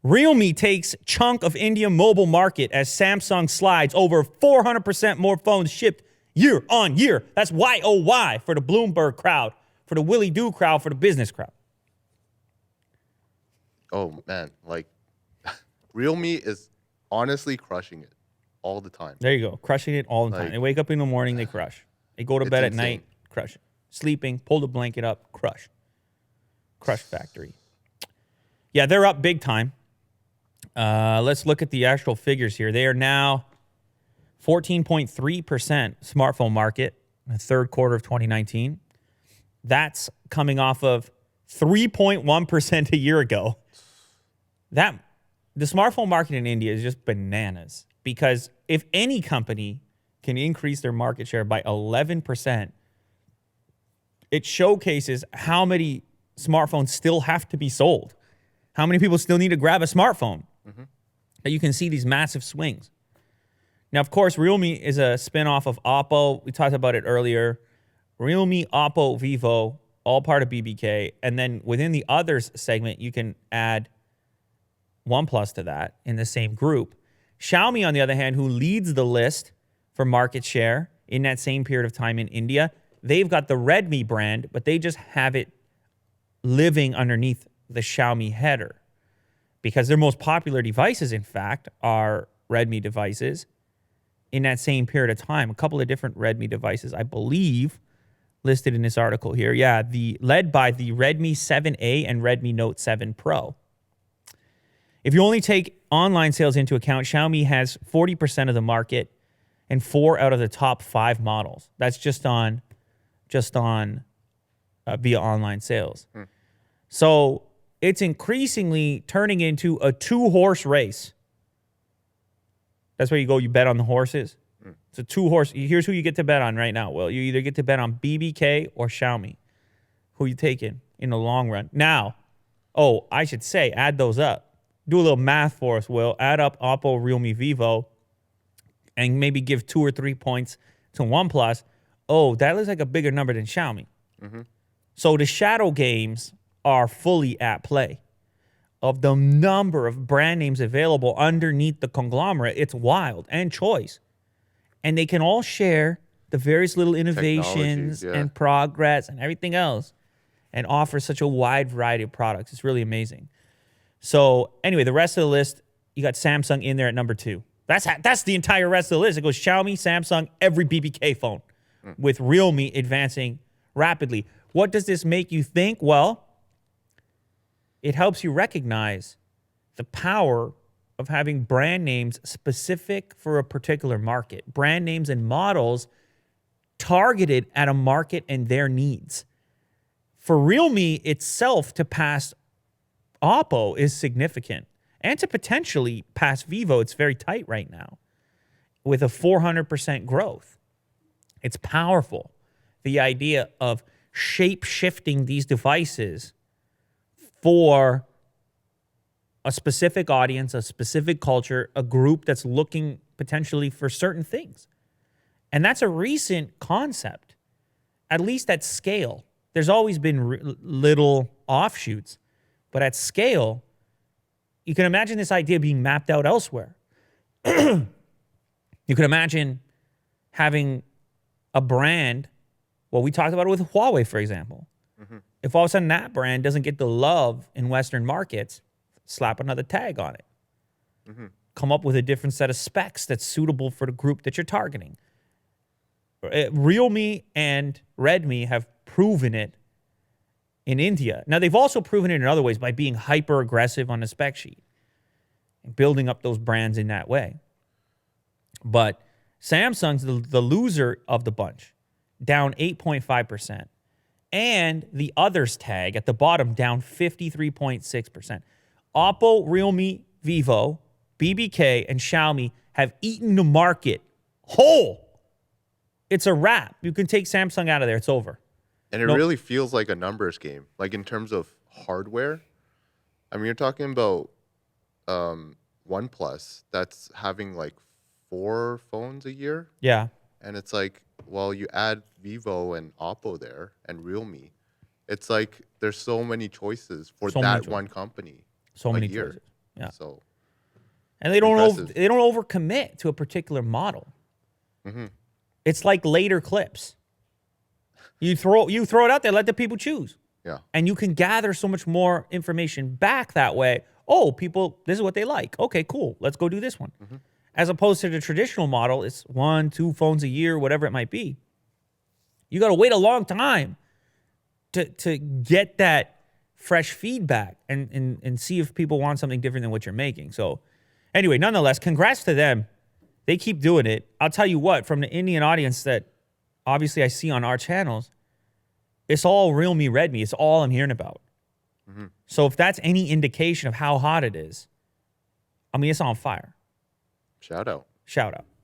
Realme takes chunk of India mobile market as Samsung slides over 400% more phones shipped year on year. That's YOY for the Bloomberg crowd, for the Willie Do crowd, for the business crowd. Oh, man. Like, Realme is honestly crushing it all the time. There you go. Crushing it all the time. Like, They wake up in the morning, they crush. They go to it's bed at insane. night, crush it. Sleeping, pull the blanket up, crush. Crush factory. Yeah, they're up big time. Let's look at the actual figures here. They are now 14.3% smartphone market in the third quarter of 2019. That's coming off of 3.1% a year ago. The smartphone market in India is just bananas, because if any company can increase their market share by 11%, it showcases how many smartphones still have to be sold. How many people still need to grab a smartphone? That you can see these massive swings. Now, of course, Realme is a spinoff of Oppo. We talked about it earlier. Realme, Oppo, Vivo, all part of BBK. And then within the others segment, you can add OnePlus to that in the same group. Xiaomi, on the other hand, who leads the list for market share in that same period of time in India, they've got the Redmi brand, but they just have it living underneath the Xiaomi header, because their most popular devices, in fact, are Redmi devices in that same period of time. A couple of different Redmi devices, I believe, listed in this article here. Yeah, led by the Redmi 7A and Redmi Note 7 Pro. If you only take online sales into account, Xiaomi has 40% of the market and 4 out of the top 5 models. That's just on via online sales. So it's increasingly turning into a 2-horse race. That's where you go, you bet on the horses. It's a 2-horse. Here's who you get to bet on right now. Well, you either get to bet on BBK or Xiaomi. Who you taking in the long run? Now, I should say, add those up. Do a little math for us, Will. Add up Oppo, Realme, Vivo, and maybe give 2 or 3 points to OnePlus. That looks like a bigger number than Xiaomi. So the shadow games are fully at play. Of the number of brand names available underneath the conglomerate, it's wild, and choice. And they can all share the various little innovations and progress and everything else, and offer such a wide variety of products. It's really amazing. So anyway, the rest of the list, you got Samsung in there at number 2. That's the entire rest of the list. It goes Xiaomi, Samsung, every BBK phone, with Realme advancing rapidly. What does this make you think? Well, it helps you recognize the power of having brand names specific for a particular market, brand names and models targeted at a market and their needs. For Realme itself to pass Oppo is significant, and to potentially pass Vivo, it's very tight right now with a 400% growth. It's powerful. The idea of shape-shifting these devices for a specific audience, a specific culture, a group that's looking potentially for certain things. And that's a recent concept, at least at scale. There's always been little offshoots, but at scale, you can imagine this idea being mapped out elsewhere. You can imagine having a brand, well, we talked about it with Huawei, for example. If all of a sudden that brand doesn't get the love in Western markets, slap another tag on it. Come up with a different set of specs that's suitable for the group that you're targeting. Realme and Redmi have proven it in India. Now, they've also proven it in other ways by being hyper aggressive on the spec sheet and building up those brands in that way. But Samsung's the loser of the bunch, down 8.5%. And the others tag at the bottom, down 53.6%. Oppo, Realme, Vivo, BBK, and Xiaomi have eaten the market whole. It's a wrap. You can take Samsung out of there. It's over. And it really feels like a numbers game, like in terms of hardware. I mean, you're talking about OnePlus that's having like 4 phones a year. Yeah. And it's like, well, you add Vivo and Oppo there and Realme. It's like there's so many choices for one company. So many year. choices. Yeah. So, and they don't impressive. they don't overcommit to a particular model. It's like later clips. You throw it out there, let the people choose. Yeah. And you can gather so much more information back that way. Oh, people, this is what they like. Okay, cool. Let's go do this one. As opposed to the traditional model, it's 1, 2 phones a year, whatever it might be. You got to wait a long time to get that fresh feedback and see if people want something different than what you're making. So anyway, nonetheless, congrats to them. They keep doing it. I'll tell you what, from the Indian audience that obviously I see on our channels, it's all Realme, Redmi. It's all I'm hearing about. So if that's any indication of how hot it is, I mean, it's on fire. Shout out. Shout out.